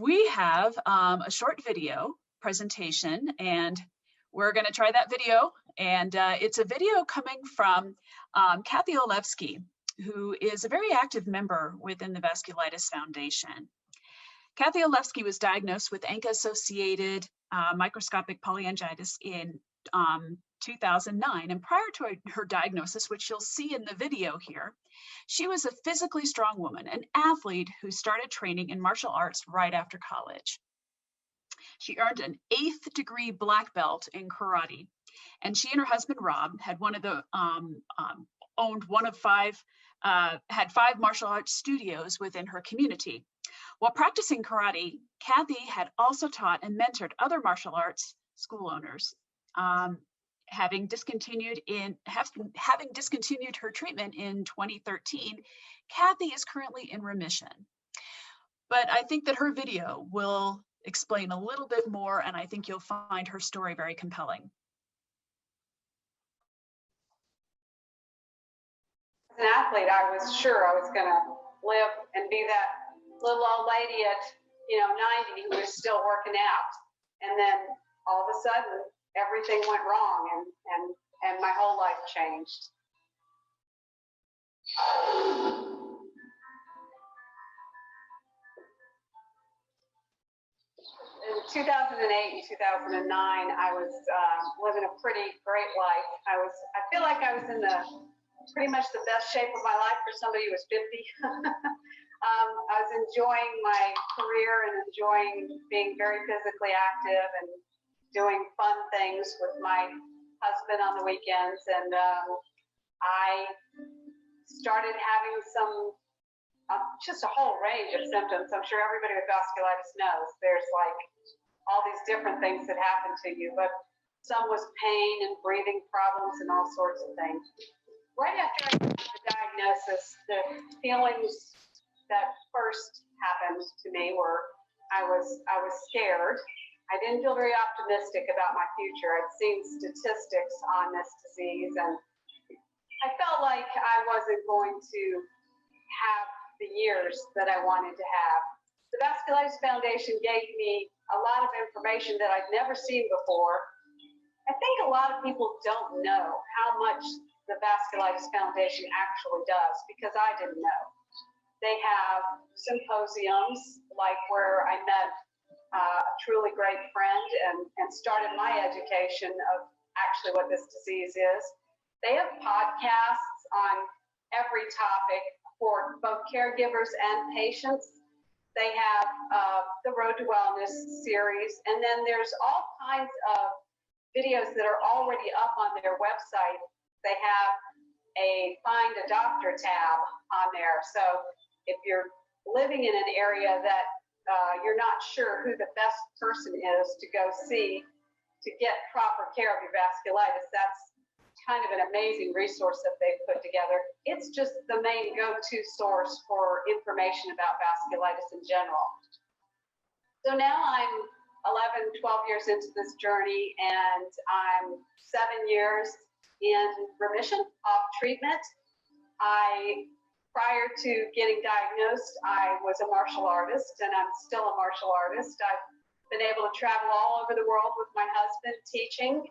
we have a short video presentation, and we're going to try that video. And it's a video coming from Kathy Olevsky, who is a very active member within the Vasculitis Foundation. Kathy Olevsky was diagnosed with ANCA-associated microscopic polyangiitis in 2009. And prior to her diagnosis, which you'll see in the video here, she was a physically strong woman, an athlete who started training in martial arts right after college. She earned an 8th degree black belt in karate, and she and her husband Rob had had 5 martial arts studios within her community. While practicing karate, Kathy had also taught and mentored other martial arts school owners. Having discontinued her treatment in 2013, Kathy is currently in remission. But I think that her video will explain a little bit more, and I think you'll find her story very compelling. As an athlete, I was sure I was going to live and be that little old lady at 90 who was still working out, and then all of a sudden everything went wrong, and my whole life changed. In 2008 and 2009, I was living a pretty great life. I feel like I was in pretty much the best shape of my life for somebody who was 50. I was enjoying my career and enjoying being very physically active and doing fun things with my husband on the weekends. And I started having just a whole range of symptoms. I'm sure everybody with vasculitis knows there's like all these different things that happen to you, but some was pain and breathing problems and all sorts of things. Right after I got the diagnosis, the feelings that first happened to me were I was scared. I didn't feel very optimistic about my future. I'd seen statistics on this disease, and I felt like I wasn't going to have the years that I wanted to have. The Vasculitis Foundation gave me a lot of information that I'd never seen before. I think a lot of people don't know how much the Vasculitis Foundation actually does, because I didn't know. They have symposiums like where I met a truly great friend and started my education of actually what this disease is. They have podcasts on every topic for both caregivers and patients. They have the Road to Wellness series, and then there's all kinds of videos that are already up on their website. They have a Find a Doctor tab on there. So if you're living in an area that you're not sure who the best person is to go see to get proper care of your vasculitis, that's kind of an amazing resource that they've put together. It's just the main go-to source for information about vasculitis in general. So now I'm 11, 12 years into this journey, and I'm 7 years in remission off treatment. Prior to getting diagnosed, I was a martial artist, and I'm still a martial artist. I've been able to travel all over the world with my husband teaching.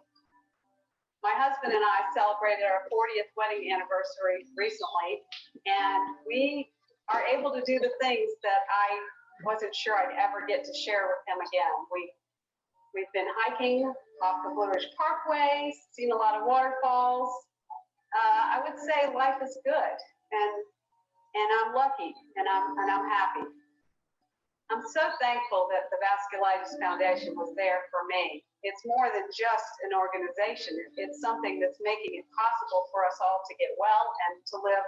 My husband and I celebrated our 40th wedding anniversary recently, and we are able to do the things that I wasn't sure I'd ever get to share with him again. We've been hiking off the Blue Ridge Parkway, seen a lot of waterfalls. I would say life is good, and I'm lucky, and I'm happy. I'm so thankful that the Vasculitis Foundation was there for me. It's more than just an organization. It's something that's making it possible for us all to get well and to live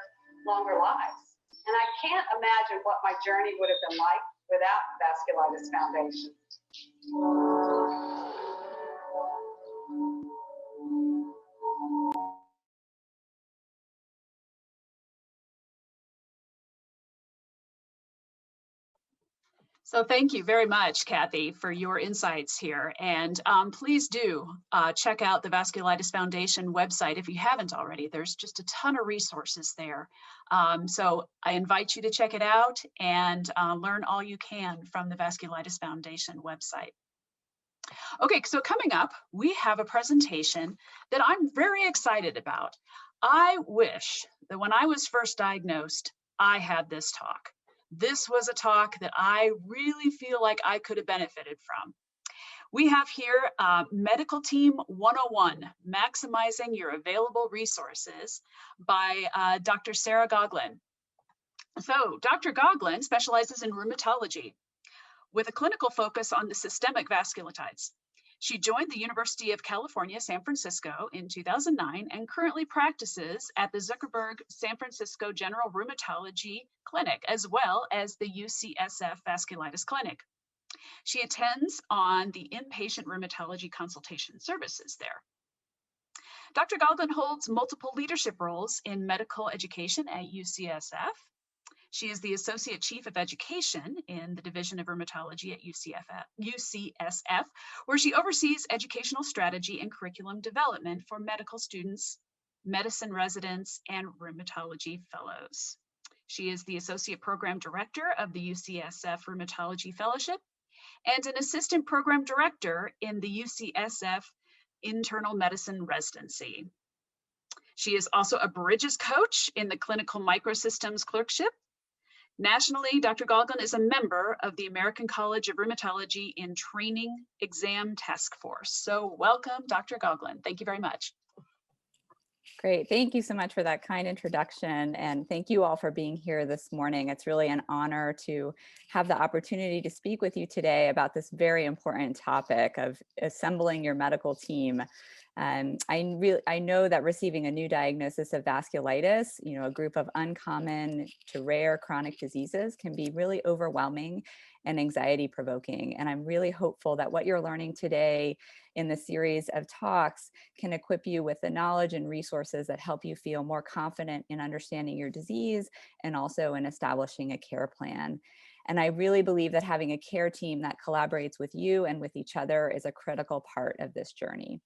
longer lives. And I can't imagine what my journey would have been like without the Vasculitis Foundation. So thank you very much, Kathy, for your insights here. And please do check out the Vasculitis Foundation website if you haven't already. There's just a ton of resources there. So I invite you to check it out and learn all you can from the Vasculitis Foundation website. Okay, so coming up, we have a presentation that I'm very excited about. I wish that when I was first diagnosed, I had this talk. This was a talk that I really feel like I could have benefited from. We have here Medical Team 101, Maximizing Your Available Resources by Dr. Sara Goglin. So Dr. Goglin specializes in rheumatology with a clinical focus on the systemic vasculitis. She joined the University of California, San Francisco in 2009 and currently practices at the Zuckerberg San Francisco General Rheumatology Clinic, as well as the UCSF Vasculitis Clinic. She attends on the inpatient rheumatology consultation services there. Dr. Goglin holds multiple leadership roles in medical education at UCSF. She is the Associate Chief of Education in the Division of Rheumatology at UCSF, where she oversees educational strategy and curriculum development for medical students, medicine residents, and rheumatology fellows. She is the Associate Program Director of the UCSF Rheumatology Fellowship and an Assistant Program Director in the UCSF Internal Medicine Residency. She is also a Bridges Coach in the Clinical Microsystems Clerkship. Nationally, Dr. Goglin is a member of the American College of Rheumatology in Training Exam Task Force. So welcome, Dr. Goglin. Thank you very much. Great. Thank you so much for that kind introduction. And thank you all for being here this morning. It's really an honor to have the opportunity to speak with you today about this very important topic of assembling your medical team. I know that receiving a new diagnosis of vasculitis, a group of uncommon to rare chronic diseases, can be really overwhelming and anxiety provoking. And I'm really hopeful that what you're learning today in the series of talks can equip you with the knowledge and resources that help you feel more confident in understanding your disease and also in establishing a care plan. And I really believe that having a care team that collaborates with you and with each other is a critical part of this journey.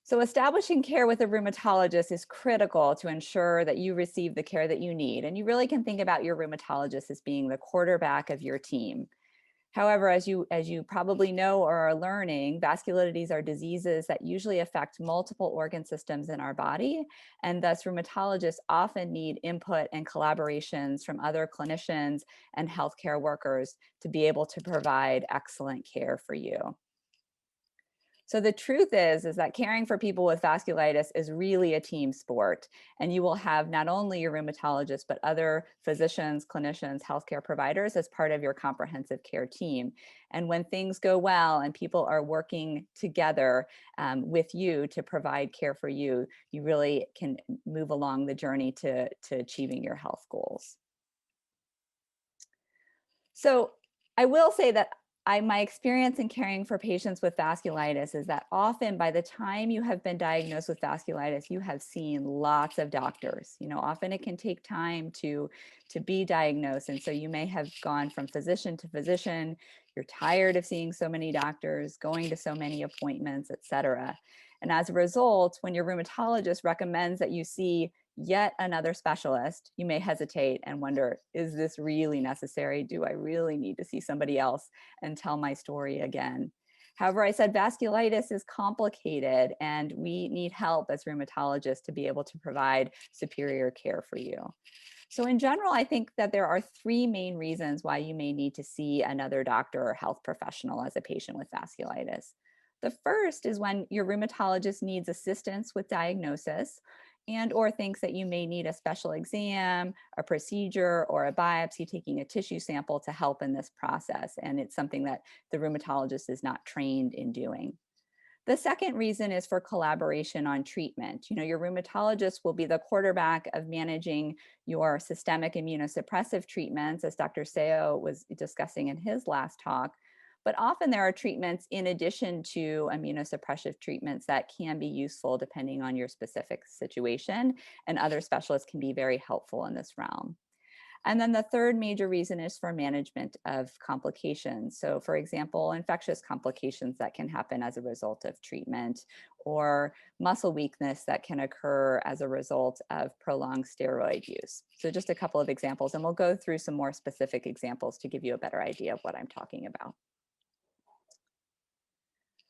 So establishing care with a rheumatologist is critical to ensure that you receive the care that you need. And you really can think about your rheumatologist as being the quarterback of your team. However, as you probably know or are learning, vasculitides are diseases that usually affect multiple organ systems in our body, and thus rheumatologists often need input and collaborations from other clinicians and healthcare workers to be able to provide excellent care for you. So the truth is that caring for people with vasculitis is really a team sport, and you will have not only your rheumatologist, but other physicians, clinicians, healthcare providers as part of your comprehensive care team. And when things go well and people are working together with you to provide care for you, you really can move along the journey to achieving your health goals. So I will say that my experience in caring for patients with vasculitis is that often by the time you have been diagnosed with vasculitis, you have seen lots of doctors. Often it can take time to be diagnosed. And so you may have gone from physician to physician. You're tired of seeing so many doctors, going to so many appointments, et cetera. And as a result, when your rheumatologist recommends that you see yet another specialist, you may hesitate and wonder, is this really necessary? Do I really need to see somebody else and tell my story again? However, I said vasculitis is complicated and we need help as rheumatologists to be able to provide superior care for you. So in general, I think that there are three main reasons why you may need to see another doctor or health professional as a patient with vasculitis. The first is when your rheumatologist needs assistance with diagnosis and or thinks that you may need a special exam, a procedure, or a biopsy, taking a tissue sample to help in this process. And it's something that the rheumatologist is not trained in doing. The second reason is for collaboration on treatment. Your rheumatologist will be the quarterback of managing your systemic immunosuppressive treatments, as Dr. Seo was discussing in his last talk. But often there are treatments in addition to immunosuppressive treatments that can be useful depending on your specific situation, and other specialists can be very helpful in this realm. And then the third major reason is for management of complications. So for example, infectious complications that can happen as a result of treatment, or muscle weakness that can occur as a result of prolonged steroid use. So just a couple of examples, and we'll go through some more specific examples to give you a better idea of what I'm talking about.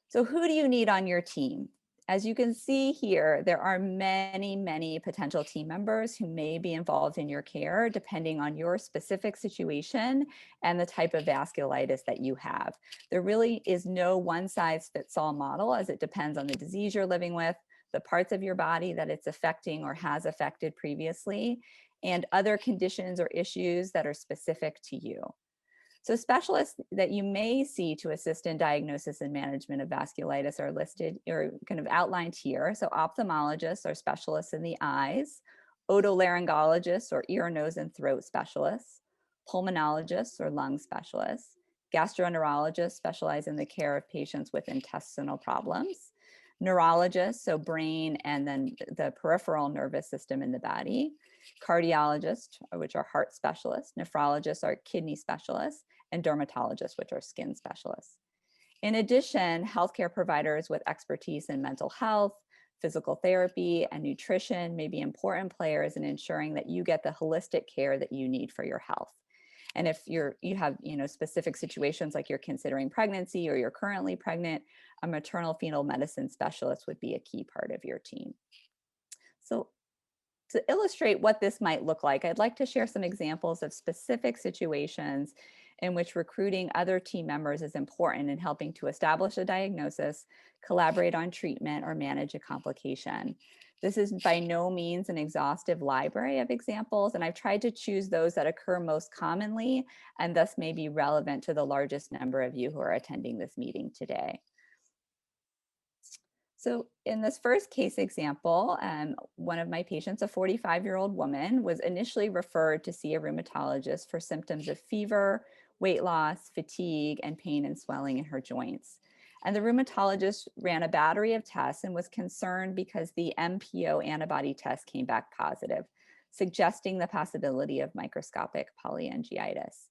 So who do you need on your team? As you can see here, there are many, many potential team members who may be involved in your care depending on your specific situation and the type of vasculitis that you have. There really is no one size fits all model, as it depends on the disease you're living with, the parts of your body that it's affecting or has affected previously, and other conditions or issues that are specific to you. So specialists that you may see to assist in diagnosis and management of vasculitis are listed or kind of outlined here. So ophthalmologists are specialists in the eyes, otolaryngologists or ear, nose, and throat specialists, pulmonologists or lung specialists, gastroenterologists specialize in the care of patients with intestinal problems, neurologists, so brain and then the peripheral nervous system in the body, cardiologists, which are heart specialists, nephrologists are kidney specialists, and dermatologists, which are skin specialists. In addition, healthcare providers with expertise in mental health, physical therapy, and nutrition may be important players in ensuring that you get the holistic care that you need for your health. And if you have specific situations like you're considering pregnancy or you're currently pregnant, a maternal fetal medicine specialist would be a key part of your team. So to illustrate what this might look like, I'd like to share some examples of specific situations in which recruiting other team members is important in helping to establish a diagnosis, collaborate on treatment, or manage a complication. This is by no means an exhaustive library of examples, and I've tried to choose those that occur most commonly and thus may be relevant to the largest number of you who are attending this meeting today. So in this first case example, one of my patients, a 45-year-old woman, was initially referred to see a rheumatologist for symptoms of fever, weight loss, fatigue, and pain and swelling in her joints. And the rheumatologist ran a battery of tests and was concerned because the MPO antibody test came back positive, suggesting the possibility of microscopic polyangiitis.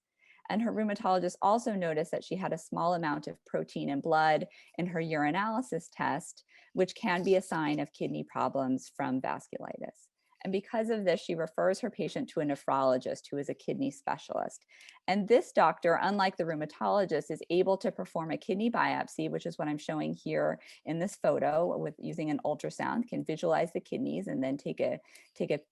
And her rheumatologist also noticed that she had a small amount of protein in blood in her urinalysis test, which can be a sign of kidney problems from vasculitis. And because of this, she refers her patient to a nephrologist who is a kidney specialist. And this doctor, unlike the rheumatologist, is able to perform a kidney biopsy, which is what I'm showing here in this photo with using an ultrasound, can visualize the kidneys and then take a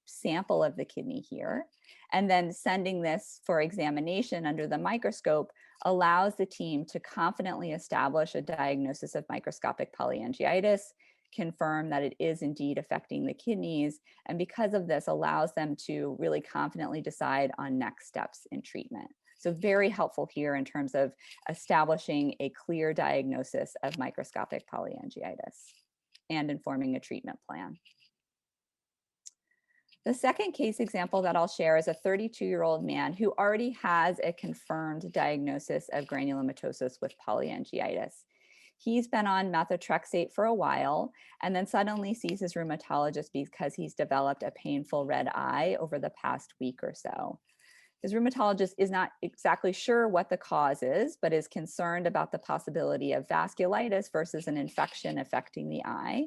sample of the kidney here. And then sending this for examination under the microscope allows the team to confidently establish a diagnosis of microscopic polyangiitis, confirm that it is indeed affecting the kidneys, and because of this allows them to really confidently decide on next steps in treatment. So very helpful here in terms of establishing a clear diagnosis of microscopic polyangiitis and informing a treatment plan. The second case example that I'll share is a 32-year-old man who already has a confirmed diagnosis of granulomatosis with polyangiitis. He's been on methotrexate for a while and then suddenly sees his rheumatologist because he's developed a painful red eye over the past week or so. His rheumatologist is not exactly sure what the cause is, but is concerned about the possibility of vasculitis versus an infection affecting the eye,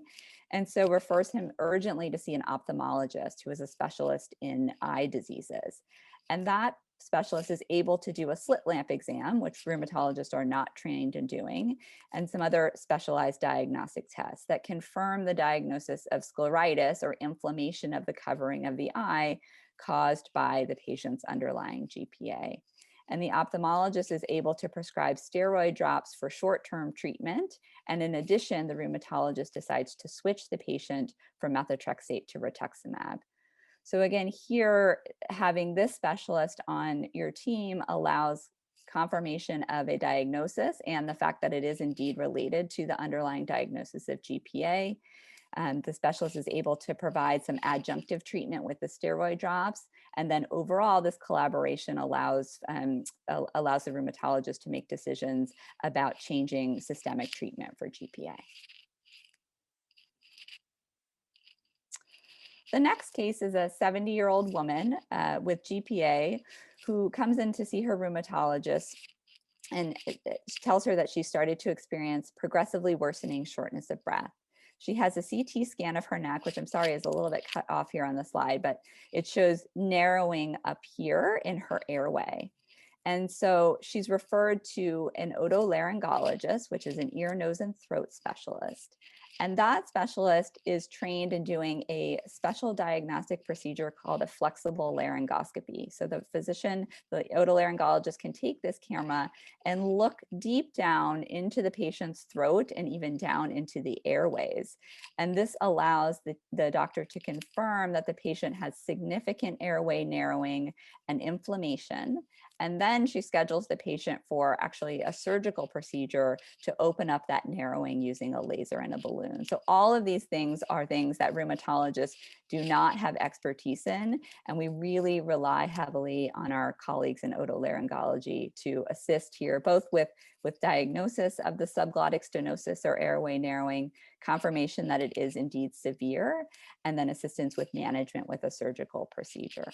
and so refers him urgently to see an ophthalmologist who is a specialist in eye diseases. And that specialist is able to do a slit lamp exam, which rheumatologists are not trained in doing, and some other specialized diagnostic tests that confirm the diagnosis of scleritis or inflammation of the covering of the eye caused by the patient's underlying GPA. And the ophthalmologist is able to prescribe steroid drops for short-term treatment. And in addition, the rheumatologist decides to switch the patient from methotrexate to rituximab. So again, here, having this specialist on your team allows confirmation of a diagnosis and the fact that it is indeed related to the underlying diagnosis of GPA. The specialist is able to provide some adjunctive treatment with the steroid drops. And then overall, this collaboration allows the rheumatologist to make decisions about changing systemic treatment for GPA. The next case is a 70-year-old woman with GPA who comes in to see her rheumatologist, and she tells her that she started to experience progressively worsening shortness of breath. She has a CT scan of her neck, which I'm sorry is a little bit cut off here on the slide, but it shows narrowing up here in her airway. And so she's referred to an otolaryngologist, which is an ear, nose, and throat specialist. And that specialist is trained in doing a special diagnostic procedure called a flexible laryngoscopy. So the physician, the otolaryngologist, can take this camera and look deep down into the patient's throat and even down into the airways. And this allows the doctor to confirm that the patient has significant airway narrowing and inflammation. And then she schedules the patient for actually a surgical procedure to open up that narrowing using a laser and a balloon. So all of these things are things that rheumatologists do not have expertise in, and we really rely heavily on our colleagues in otolaryngology to assist here, both with diagnosis of the subglottic stenosis or airway narrowing, confirmation that it is indeed severe, and then assistance with management with a surgical procedure.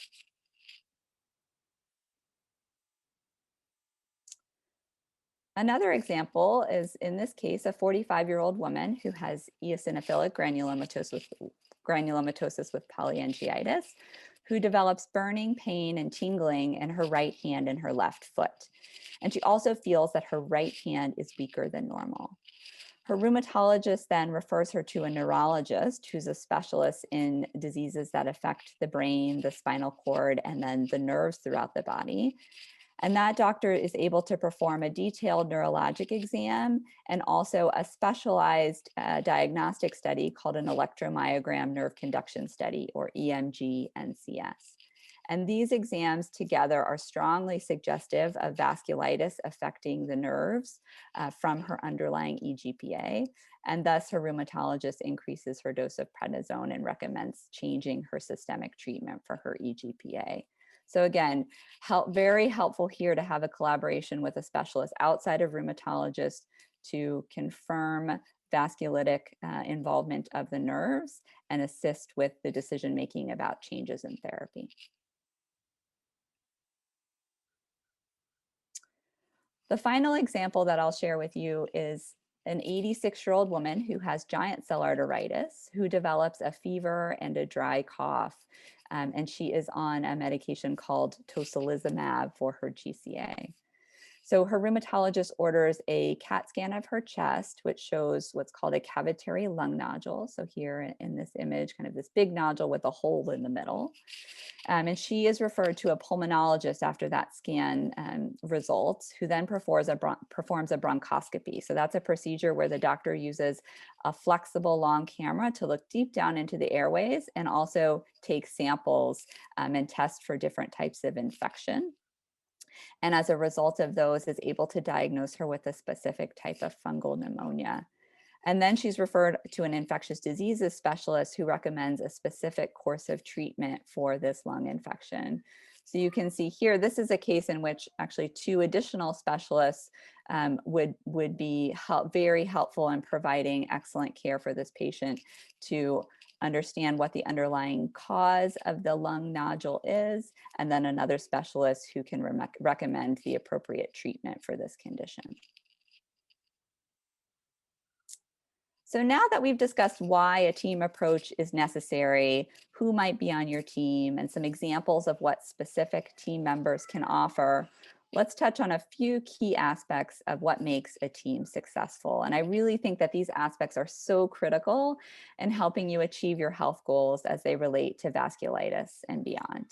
Another example is, in this case, a 45-year-old woman who has eosinophilic granulomatosis with polyangiitis, who develops burning pain and tingling in her right hand and her left foot. And she also feels that her right hand is weaker than normal. Her rheumatologist then refers her to a neurologist who's a specialist in diseases that affect the brain, the spinal cord, and then the nerves throughout the body. And that doctor is able to perform a detailed neurologic exam and also a specialized diagnostic study called an electromyogram nerve conduction study, or EMG-NCS. And these exams together are strongly suggestive of vasculitis affecting the nerves from her underlying eGPA. And thus her rheumatologist increases her dose of prednisone and recommends changing her systemic treatment for her eGPA. So again, very helpful here to have a collaboration with a specialist outside of rheumatologists to confirm vasculitic involvement of the nerves and assist with the decision-making about changes in therapy. The final example that I'll share with you is an 86-year-old woman who has giant cell arteritis, who develops a fever and a dry cough. And she is on a medication called tocilizumab for her GCA. So her rheumatologist orders a CAT scan of her chest, which shows what's called a cavitary lung nodule. So here in this image, kind of this big nodule with a hole in the middle. And she is referred to a pulmonologist after that scan results, who then performs a bronchoscopy. So that's a procedure where the doctor uses a flexible long camera to look deep down into the airways and also take samples and test for different types of infection. And as a result of those, is able to diagnose her with a specific type of fungal pneumonia. And then she's referred to an infectious diseases specialist who recommends a specific course of treatment for this lung infection. So you can see here, this is a case in which actually 2 additional specialists would be very helpful in providing excellent care for this patient to understand what the underlying cause of the lung nodule is, and then another specialist who can recommend the appropriate treatment for this condition. So now that we've discussed why a team approach is necessary, who might be on your team, and some examples of what specific team members can offer, let's touch on a few key aspects of what makes a team successful. And I really think that these aspects are so critical in helping you achieve your health goals as they relate to vasculitis and beyond.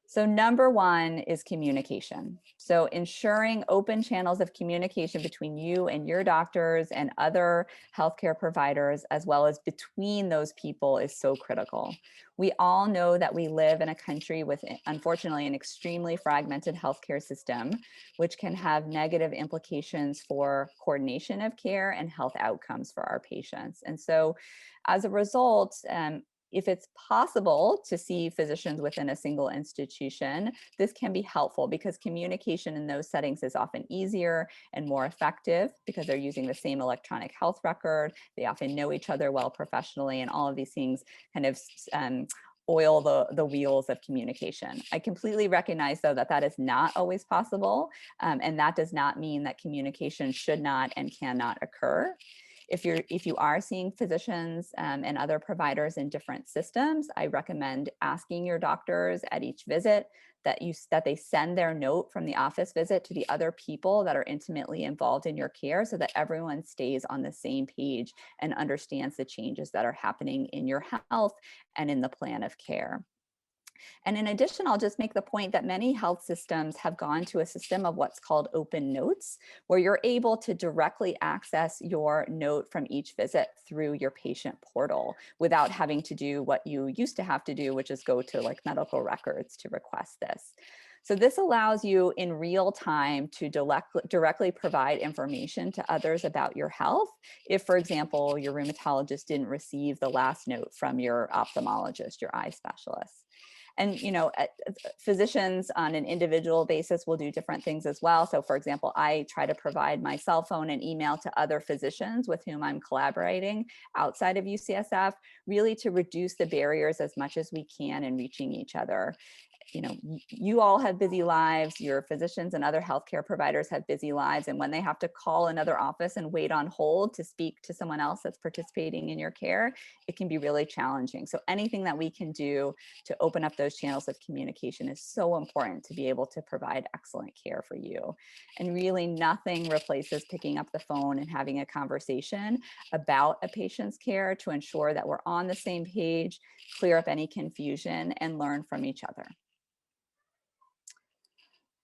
So number 1 is communication. So ensuring open channels of communication between you and your doctors and other healthcare providers, as well as between those people, is so critical. We all know that we live in a country with, unfortunately, an extremely fragmented healthcare system, which can have negative implications for coordination of care and health outcomes for our patients. And so as a result, If it's possible to see physicians within a single institution, this can be helpful because communication in those settings is often easier and more effective because they're using the same electronic health record. They often know each other well professionally, and all of these things kind of oil the wheels of communication. I completely recognize, though, that that is not always possible, and that does not mean that communication should not and cannot occur. If you are seeing physicians and other providers in different systems, I recommend asking your doctors at each visit that they send their note from the office visit to the other people that are intimately involved in your care, so that everyone stays on the same page and understands the changes that are happening in your health and in the plan of care. And in addition, I'll just make the point that many health systems have gone to a system of what's called open notes, where you're able to directly access your note from each visit through your patient portal without having to do what you used to have to do, which is go to like medical records to request this. So this allows you in real time to directly provide information to others about your health. If, for example, your rheumatologist didn't receive the last note from your ophthalmologist, your eye specialist. And, you know, physicians on an individual basis will do different things as well. So for example, I try to provide my cell phone and email to other physicians with whom I'm collaborating outside of UCSF, really to reduce the barriers as much as we can in reaching each other. You know, you all have busy lives, your physicians and other healthcare providers have busy lives, and when they have to call another office and wait on hold to speak to someone else that's participating in your care, it can be really challenging. So anything that we can do to open up those channels of communication is so important to be able to provide excellent care for you. And really nothing replaces picking up the phone and having a conversation about a patient's care to ensure that we're on the same page, clear up any confusion, and learn from each other.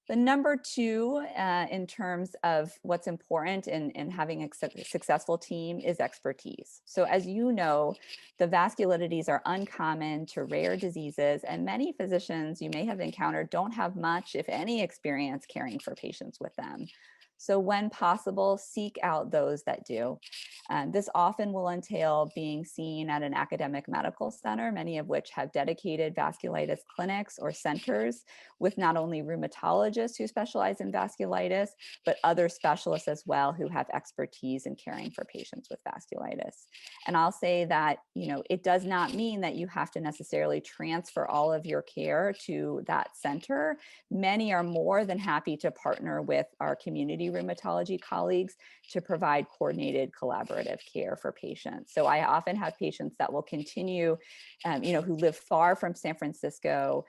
The number two, in terms of what's important in having a successful team, is expertise. So as you know, the vasculitides are uncommon to rare diseases, and many physicians you may have encountered don't have much, if any, experience caring for patients with them. So when possible, seek out those that do. This often will entail being seen at an academic medical center, many of which have dedicated vasculitis clinics or centers with not only rheumatologists who specialize in vasculitis, but other specialists as well who have expertise in caring for patients with vasculitis. And I'll say that, you know, it does not mean that you have to necessarily transfer all of your care to that center. Many are more than happy to partner with our community rheumatology colleagues to provide coordinated collaborative care for patients. So I often have patients that will continue, you know, who live far from San Francisco,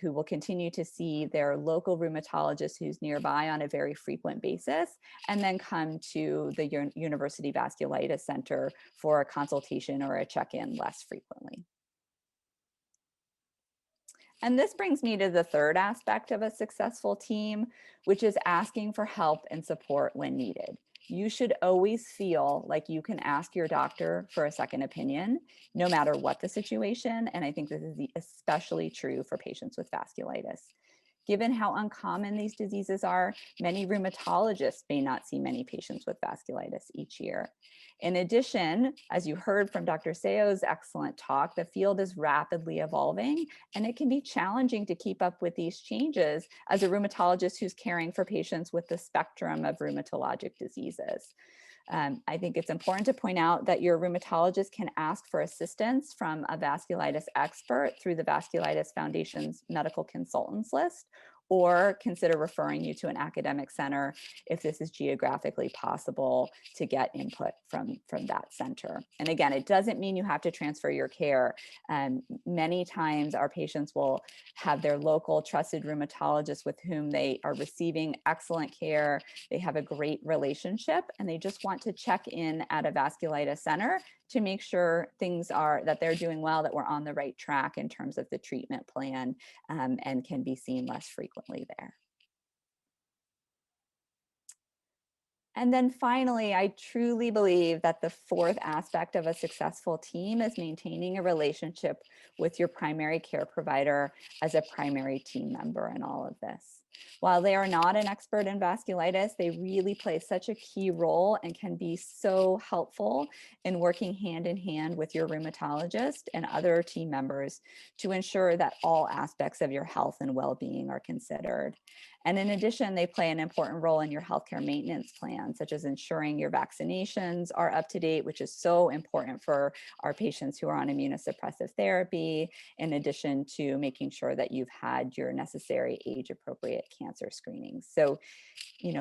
who will continue to see their local rheumatologist who's nearby on a very frequent basis, and then come to the University Vasculitis Center for a consultation or a check-in less frequently. And this brings me to the third aspect of a successful team, which is asking for help and support when needed. You should always feel like you can ask your doctor for a second opinion, no matter what the situation. And I think this is especially true for patients with vasculitis. Given how uncommon these diseases are, many rheumatologists may not see many patients with vasculitis each year. In addition, as you heard from Dr. Seo's excellent talk, the field is rapidly evolving, and it can be challenging to keep up with these changes as a rheumatologist who's caring for patients with the spectrum of rheumatologic diseases. I think it's important to point out that your rheumatologist can ask for assistance from a vasculitis expert through the Vasculitis Foundation's medical consultants list, or consider referring you to an academic center if this is geographically possible to get input from that center. And again, it doesn't mean you have to transfer your care. Many times our patients will have their local trusted rheumatologist with whom they are receiving excellent care. They have a great relationship, and they just want to check in at a vasculitis center to make sure that they're doing well, that we're on the right track in terms of the treatment plan, and can be seen less frequently there. And then finally, I truly believe that the fourth aspect of a successful team is maintaining a relationship with your primary care provider as a primary team member in all of this. While they are not an expert in vasculitis, they really play such a key role and can be so helpful in working hand in hand with your rheumatologist and other team members to ensure that all aspects of your health and well-being are considered. And in addition, they play an important role in your healthcare maintenance plan, such as ensuring your vaccinations are up to date, which is so important for our patients who are on immunosuppressive therapy, in addition to making sure that you've had your necessary age-appropriate cancer screenings. So,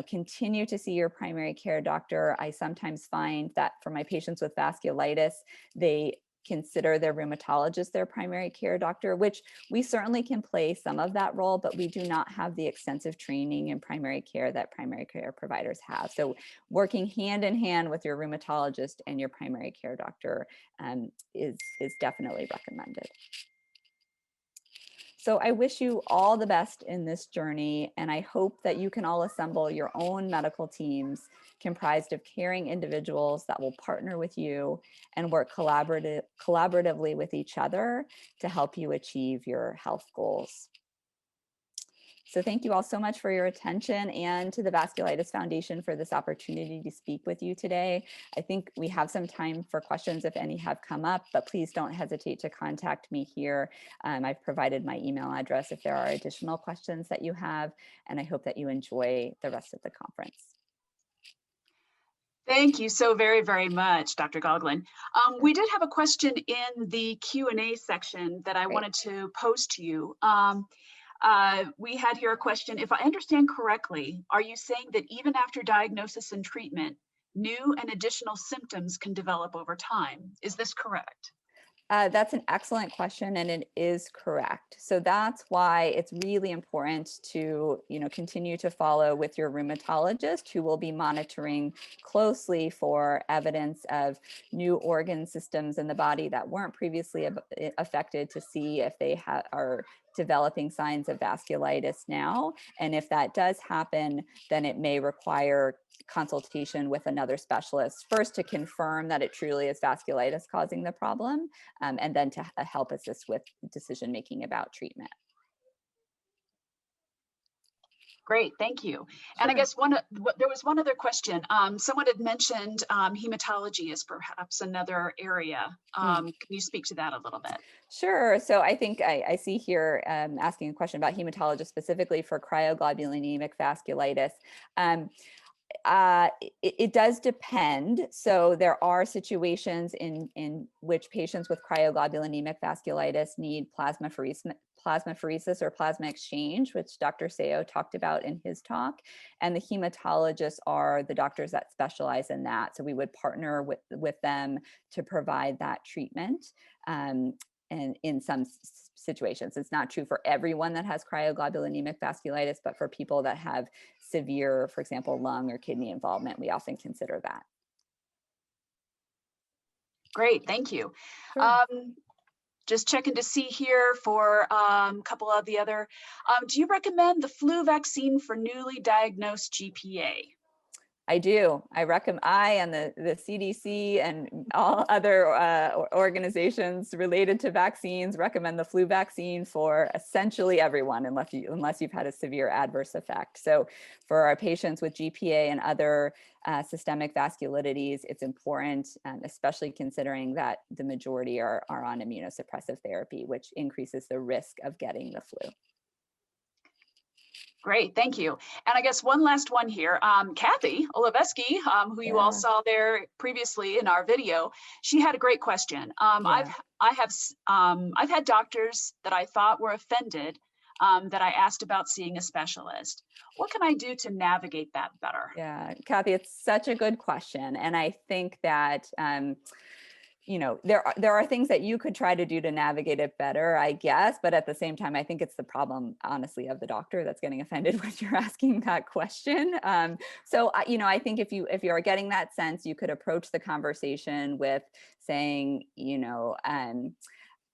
continue to see your primary care doctor. I sometimes find that for my patients with vasculitis, they consider their rheumatologist their primary care doctor, which we certainly can play some of that role, but we do not have the extensive training in primary care that primary care providers have. So working hand in hand with your rheumatologist and your primary care doctor is definitely recommended. So I wish you all the best in this journey, and I hope that you can all assemble your own medical teams comprised of caring individuals that will partner with you and work collaboratively with each other to help you achieve your health goals. So thank you all so much for your attention, and to the Vasculitis Foundation for this opportunity to speak with you today. I think we have some time for questions if any have come up, but please don't hesitate to contact me here. I've provided my email address if there are additional questions that you have, and I hope that you enjoy the rest of the conference. Thank you so very, very much, Dr. Goglin. We did have a question in the Q&A section that I wanted to pose to you. We had here a question. If I understand correctly, are you saying that even after diagnosis and treatment, new and additional symptoms can develop over time? Is this correct? That's an excellent question, and it is correct. So that's why it's really important to, continue to follow with your rheumatologist, who will be monitoring closely for evidence of new organ systems in the body that weren't previously affected, to see if they are developing signs of vasculitis now. And if that does happen, then it may require consultation with another specialist, first to confirm that it truly is vasculitis causing the problem, and then to help assist with decision making about treatment. Great, thank you. Sure. And I guess there was one other question. Someone had mentioned hematology is perhaps another area. Can you speak to that a little bit? Sure. So I think I see here asking a question about hematologists specifically for cryoglobulonemic vasculitis. It does depend. So there are situations in which patients with cryoglobulonemic vasculitis need plasmapheresis or plasma exchange, which Dr. Seo talked about in his talk. And the hematologists are the doctors that specialize in that. So we would partner with them to provide that treatment. And in some situations, it's not true for everyone that has cryoglobulonemic vasculitis, but for people that have severe, for example, lung or kidney involvement, we often consider that. Great, thank you. Sure. Just checking to see here for a couple of the other. Do you recommend the flu vaccine for newly diagnosed GPA? I do. I and the CDC and all other organizations related to vaccines recommend the flu vaccine for essentially everyone, unless you've had a severe adverse effect. So for our patients with GPA and other systemic vasculitides, it's important, especially considering that the majority are on immunosuppressive therapy, which increases the risk of getting the flu. Great, thank you. And I guess one last one here. Kathy Olevsky, who you all saw there previously in our video, she had a great question. I've had doctors that I thought were offended that I asked about seeing a specialist. What can I do to navigate that better? Yeah, Kathy, it's such a good question, and I think that there are things that you could try to do to navigate it better, I guess, but at the same time, I think it's the problem, honestly, of the doctor that's getting offended when you're asking that question. So I think if you are getting that sense, you could approach the conversation with saying,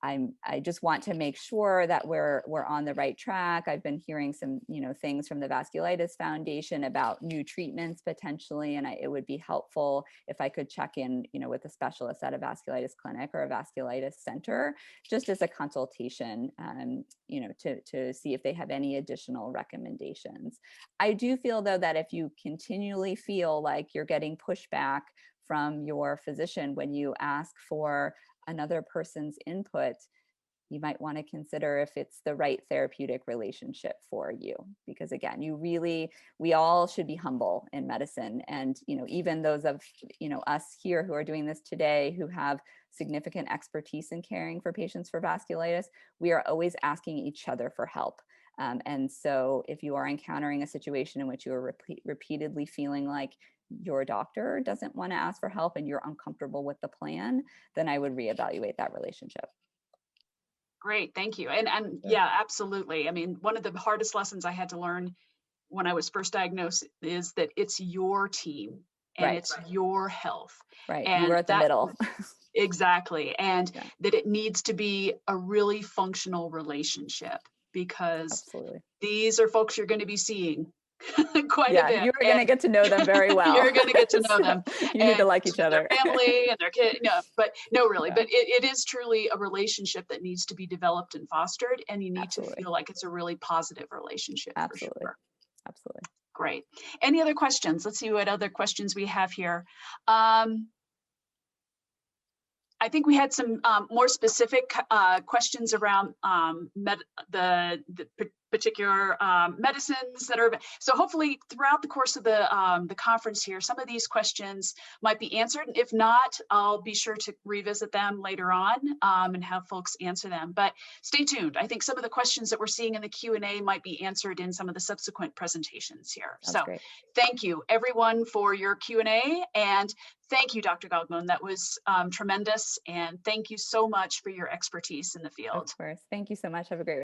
I just want to make sure that we're on the right track. I've been hearing some, things from the Vasculitis Foundation about new treatments potentially, and it would be helpful if I could check in, with a specialist at a vasculitis clinic or a vasculitis center, just as a consultation, to see if they have any additional recommendations. I do feel though that if you continually feel like you're getting pushback from your physician when you ask for another person's input, you might want to consider if it's the right therapeutic relationship for you. Because again, we all should be humble in medicine. And, even those of, us here who are doing this today, who have significant expertise in caring for patients for vasculitis, we are always asking each other for help. And so if you are encountering a situation in which you are repeatedly feeling like your doctor doesn't want to ask for help and you're uncomfortable with the plan, then I would reevaluate that relationship. Great, thank you. And yeah, absolutely. I mean, one of the hardest lessons I had to learn when I was first diagnosed is that it's your team and it's your health. Right, and you were at the middle. Exactly, and that it needs to be a really functional relationship, because these are folks you're going to be seeing quite a bit. You're going to get to know them very well. You're going to get to know them. You need to like each other. Their family and their kid. But it is truly a relationship that needs to be developed and fostered, and you need to feel like it's a really positive relationship. Absolutely. For sure. Absolutely. Great. Any other questions? Let's see what other questions we have here. I think we had some more specific questions around the particular medicines that are. So hopefully throughout the course of the conference here, some of these questions might be answered. If not, I'll be sure to revisit them later on and have folks answer them. But stay tuned. I think some of the questions that we're seeing in the Q&A might be answered in some of the subsequent presentations here. That's great. Thank you everyone for your Q&A, and thank you, Dr. Goglin. That was tremendous. And thank you so much for your expertise in the field. Of course. Thank you so much. Have a great